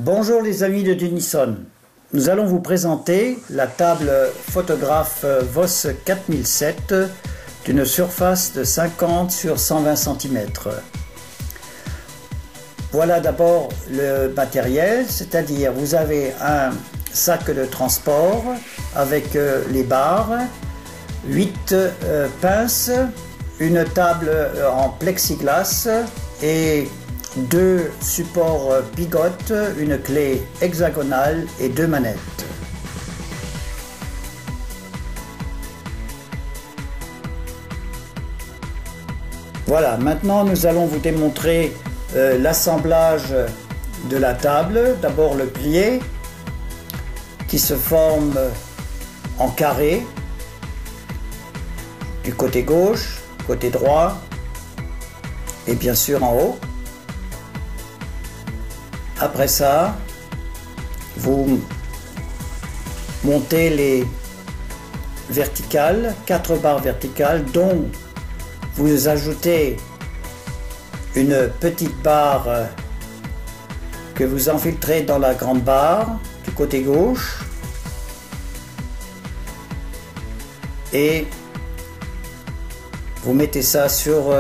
Bonjour les amis de Denison. Nous allons vous présenter la table photographe Voss 4007 d'une surface de 50 sur 120 cm. Voilà d'abord le matériel, c'est-à-dire vous avez un sac de transport avec les barres, 8 pinces, une table en plexiglas et 2 supports pigotes, une clé hexagonale et 2 manettes. Voilà, maintenant nous allons vous démontrer l'assemblage de la table. D'abord le plié qui se forme en carré du côté gauche, côté droit et bien sûr en haut. Après ça, vous montez les verticales, 4 barres verticales, dont vous ajoutez une petite barre que vous infiltrez dans la grande barre du côté gauche et vous mettez ça sur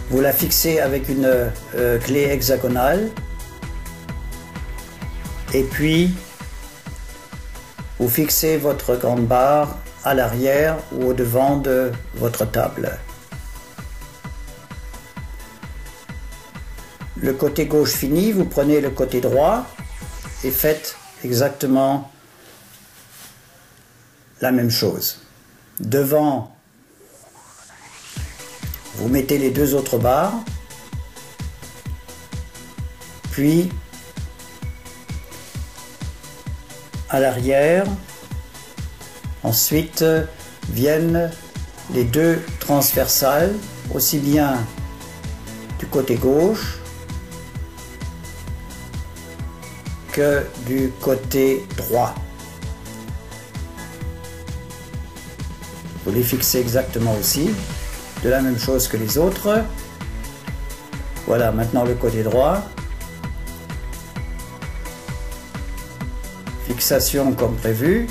vous la fixez avec une clé hexagonale et puis vous fixez votre grande barre à l'arrière ou au devant de votre table. Le côté gauche fini, vous prenez le côté droit et faites exactement la même chose. Devant, vous mettez les 2 autres barres, puis à l'arrière, ensuite viennent les 2 transversales, aussi bien du côté gauche que du côté droit. Vous les fixez exactement aussi, de la même chose que les autres. Voilà, maintenant le côté droit. Fixation comme prévu.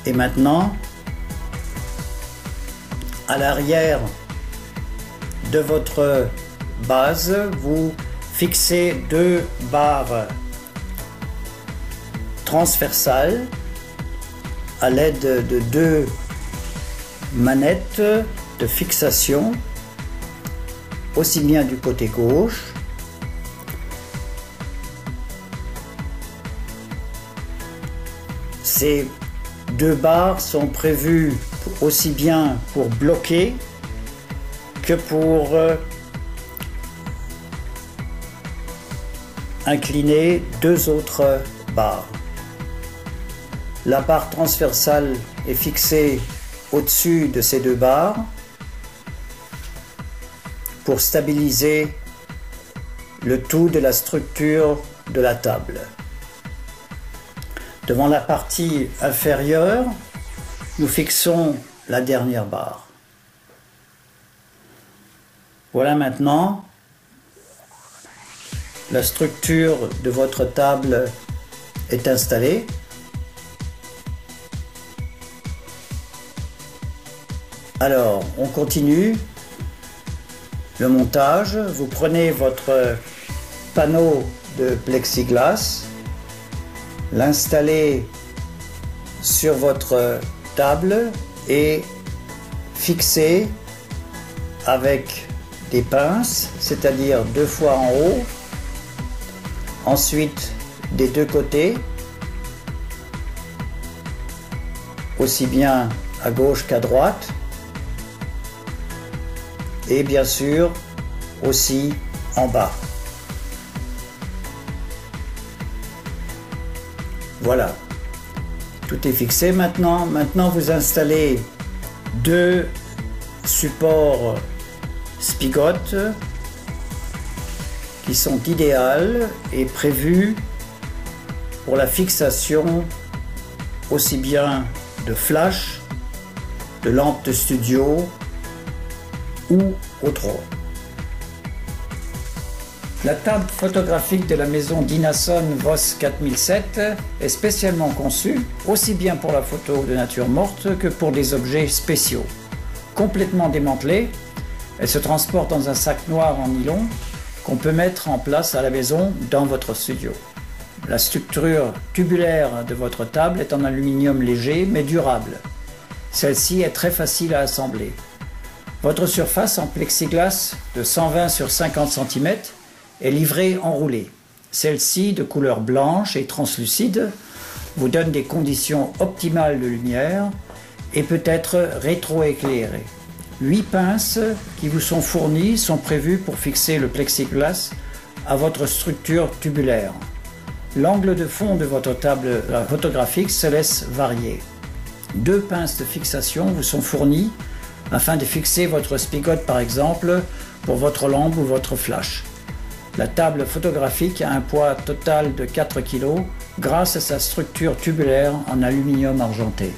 Et maintenant, à l'arrière de votre base, vous fixez 2 barres transversales à l'aide de 2 manettes de fixation, aussi bien du côté gauche ces 2 barres sont prévues aussi bien pour bloquer que pour incliner 2 autres barres. La barre transversale est fixée au-dessus de ces 2 barres pour stabiliser le tout de la structure de la table. Devant la partie inférieure, nous fixons la dernière barre. Voilà maintenant la structure de votre table est installée. Alors, on continue le montage. Vous prenez votre panneau de plexiglas, l'installez sur votre table et fixez avec des pinces, c'est-à-dire 2 fois en haut, ensuite des 2 côtés, aussi bien à gauche qu'à droite, et bien sûr aussi en bas. Voilà, tout est fixé maintenant. Maintenant vous installez 2 supports spigotes qui sont idéales et prévus pour la fixation aussi bien de flash, de lampes de studio ou autre. La table photographique de la maison Dinason Voss 4007 est spécialement conçue aussi bien pour la photo de nature morte que pour des objets spéciaux. Complètement démantelée, elle se transporte dans un sac noir en nylon qu'on peut mettre en place à la maison dans votre studio. La structure tubulaire de votre table est en aluminium léger mais durable. Celle-ci est très facile à assembler. Votre surface en plexiglas de 120 sur 50 cm est livrée enroulée. Celle-ci, de couleur blanche et translucide, vous donne des conditions optimales de lumière et peut être rétroéclairée. 8 pinces qui vous sont fournies sont prévues pour fixer le plexiglas à votre structure tubulaire. L'angle de fond de votre table photographique se laisse varier. 2 pinces de fixation vous sont fournies afin de fixer votre spigot par exemple pour votre lampe ou votre flash. La table photographique a un poids total de 4 kg grâce à sa structure tubulaire en aluminium argenté.